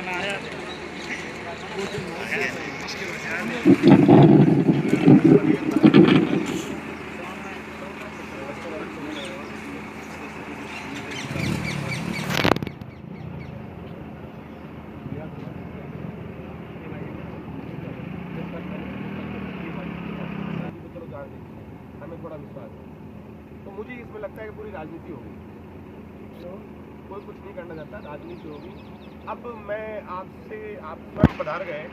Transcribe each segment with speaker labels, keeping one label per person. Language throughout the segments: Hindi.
Speaker 1: हमें थोड़ा विश्वास है, तो मुझे इसमें लगता है कि पूरी राजनीति होगी, तो कोई कुछ नहीं करना चाहता, राजनीति होगी। अब मैं आपसे, आप स्वयं पधार गए,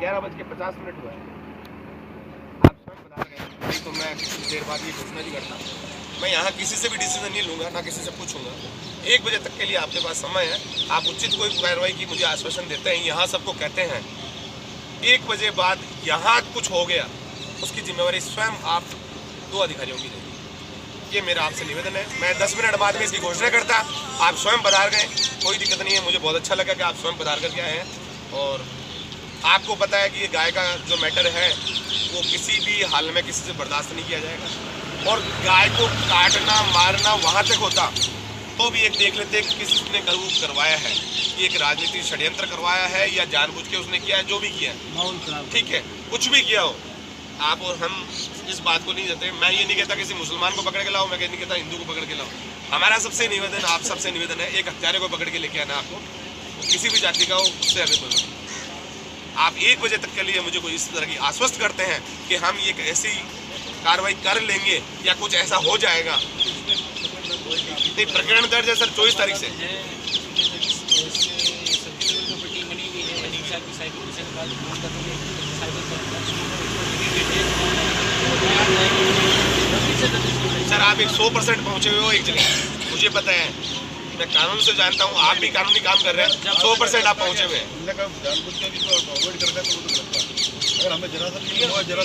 Speaker 1: 11:50 हुआ है, आप स्वयं पधार गए, नहीं तो मैं कुछ देर बाद ये घोषणा भी करता। मैं यहाँ किसी से भी डिसीजन नहीं लूँगा, ना किसी से पूछूंगा। 1 बजे तक के लिए आपके पास समय है, आप उचित कोई कार्रवाई की मुझे आश्वासन देते हैं। यहाँ सबको कहते हैं 1 बजे बाद यहाँ कुछ हो गया उसकी जिम्मेवारी स्वयं आप 2 अधिकारियों की रहेगी। ये मेरा आपसे निवेदन है। मैं 10 मिनट बाद में इसकी घोषणा करता, आप स्वयं पधार गए, कोई दिक्कत नहीं है। मुझे बहुत अच्छा लगा कि आप स्वयं पधार करके आए हैं, और आपको पता है कि ये गाय का जो मैटर है वो किसी भी हाल में किसी से बर्दाश्त नहीं किया जाएगा। और गाय को काटना मारना वहाँ तक होता तो भी एक देख लेते कि किसने करवाया है, कि एक राजनीतिक षड्यंत्र करवाया है या जानबूझ के उसने किया है, जो भी किया है, ठीक है, कुछ भी किया हो, आप और हम इस बात को नहीं देते। मैं ये नहीं कहता किसी मुसलमान को पकड़ के लाओ, मैं नहीं कहता हिंदू को पकड़ के लाओ। हमारा सबसे निवेदन, आप सबसे निवेदन है, एक हत्यारे को पकड़ के लेके आना, आपको किसी भी जाति का हो उससे हमें कोई मतलब। आप 1 बजे तक के लिए मुझे कोई इस तरह की आश्वस्त करते हैं कि हम ये ऐसी कार्रवाई कर लेंगे या कुछ ऐसा हो जाएगा। नहीं, प्रकरण दर्ज है सर 24 तारीख से। सर आप 100% पहुंचे हुए हो एक जगह, मुझे पता है, मैं कानून से जानता हूँ, आप भी कानूनी काम कर रहे हैं, 100% आप पहुंचे हुए हैं।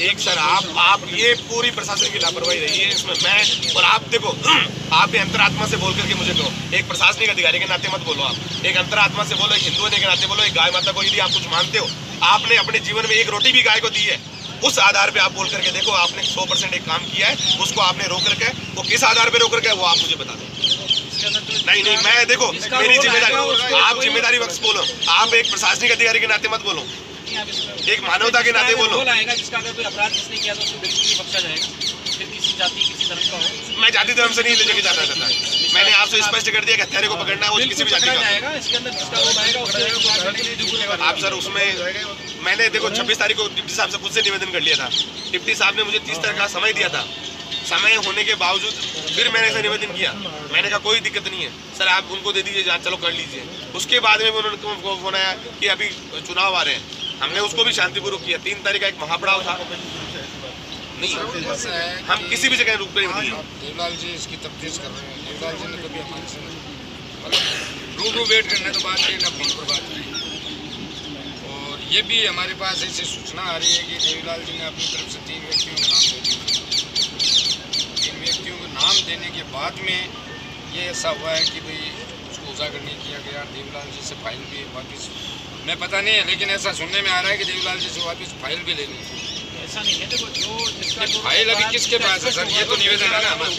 Speaker 1: एक सर आप ये पूरी प्रशासन की लापरवाही रही है इसमें। मैं और आप देखो, आप भी अंतरात्मा से बोल करके मुझे कहो, एक प्रशासनिक अधिकारी के नाते मत बोलो, आप एक अंतरात्मा से बोलो, एक हिंदू होने के नाते बोलो, एक गाय माता को यदि आप कुछ मानते हो, आपने अपने जीवन में 1 रोटी भी गाय को दी है, उस आधार पे आप बोल करके देखो, आपने 100% एक काम किया है, उसको आपने रोक करके, वो किस आधार पे रोक करके वो आप मुझे बता दो। नहीं, मैं देखो, मेरी जिम्मेदारी, आप जिम्मेदारी वक्त बोलो, आप एक प्रशासनिक अधिकारी के नाते मत बोलो, एक मानवता के नाते बोलो।
Speaker 2: जिसका अगर कोई अपराध जिसने किया तो उसको बिल्कुल नहीं बख्शा जाएगा, फिर किसी जाति किसी धर्म का हो।
Speaker 1: मैं जाति धर्म से नहीं लेके जाना चाहता, मैंने आपसे स्पष्ट कर दिया कि हत्यारे को पकड़ना है, वो किसी भी जाति का
Speaker 2: जाएगा। इसके अंदर जिसका रोल आएगा उसको
Speaker 1: आप सर उसमें मैंने देखो 26 तारीख को डिप्टी साहब से खुद से निवेदन कर लिया था, डिप्टी साहब ने मुझे 30 तारीख का समय दिया था, समय होने के बावजूद फिर मैंने ऐसा निवेदन किया, मैंने कहा कोई दिक्कत नहीं है सर, आप उनको दे दीजिए जांच, चलो कर लीजिए। उसके बाद में उन्होंने फोन आया कि अभी चुनाव आ रहे हैं, हमने उसको भी शांतिपूर्वक किया। 3 तारीख का एक महापड़ाव था, नहीं हम किसी भी जगह रुक नहीं दिए।
Speaker 3: देवलाल जी इसकी तफ्तीश कर रहे हैं, देवलाल जी ने कभी हमारे से रूबरू वेट करने तो बात नहीं, ना फोन पर बात नहीं। और ये भी हमारे पास ऐसी सूचना आ रही है कि देवलाल जी ने अपनी तरफ से 3 व्यक्तियों का नाम दे दिया। 3 व्यक्तियों को नाम देने के बाद में ये ऐसा हुआ है कि भाई उसको उजागर नहीं किया गया। देवलाल जी से फाइल भी वापस, मैं पता नहीं है, लेकिन ऐसा सुनने में आ रहा है कि देवलाल जी से वापस फाइल भी ले ली।
Speaker 2: ऐसा नहीं है, देखो जो
Speaker 3: फाइल अभी किसके पास है सर, ये तो निवेदन है ना हमारा।